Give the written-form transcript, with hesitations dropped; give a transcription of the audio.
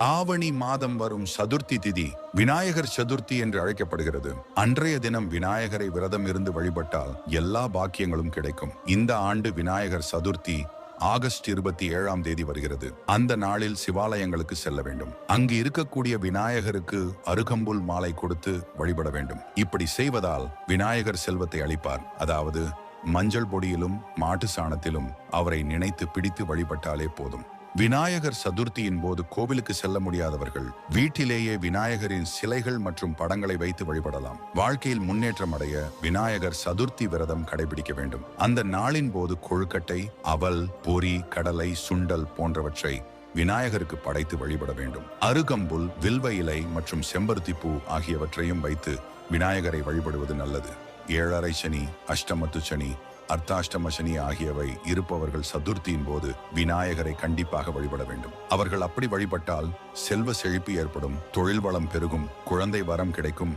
ஆவணி மாதம் வரும் சதுர்த்தி திதி விநாயகர் சதுர்த்தி என்று அழைக்கப்படுகிறது. அன்றைய தினம் விநாயகரை விரதம் இருந்து வழிபட்டால் எல்லா பாக்கியங்களும் கிடைக்கும். இந்த ஆண்டு விநாயகர் சதுர்த்தி ஆகஸ்ட் 27ஆம் தேதி வருகிறது. அந்த நாளில் சிவாலயங்களுக்கு செல்ல வேண்டும். அங்கு இருக்கக்கூடிய விநாயகருக்கு அருகம்புல் மாலை கொடுத்து வழிபட வேண்டும். இப்படி செய்வதால் விநாயகர் செல்வத்தை அளிப்பார். அதாவது மஞ்சள் பொடியிலும் மாட்டு சாணத்திலும் அவரை நினைத்து பிடித்து வழிபட்டாலே போதும். விநாயகர் சதுர்த்தியின் போது கோவிலுக்கு செல்ல முடியாதவர்கள் வீட்டிலேயே விநாயகரின் சிலைகள் மற்றும் படங்களை வைத்து வழிபடலாம். வாழ்க்கையில் முன்னேற்றம் அடைய விநாயகர் சதுர்த்தி விரதம் கடைபிடிக்க வேண்டும். அந்த நாளின் போது கொழுக்கட்டை, அவல், பொரி, கடலை, சுண்டல் போன்றவற்றை விநாயகருக்கு படைத்து வழிபட வேண்டும். அருகம்புல், வில்வ இலை மற்றும் செம்பருத்தி பூ ஆகியவற்றையும் வைத்து விநாயகரை வழிபடுவது நல்லது. 7.5 சனி, அஷ்டமத்து சனி, அர்த்தாஷ்டம சனி ஆகியவை இருப்பவர்கள் சதுர்த்தியின் போது விநாயகரை கண்டிப்பாக வழிபட வேண்டும். அவர்கள் அப்படி வழிபட்டால் செல்வ செழிப்பு ஏற்படும், தொழில் வளம் பெருகும், குழந்தை வரம் கிடைக்கும்,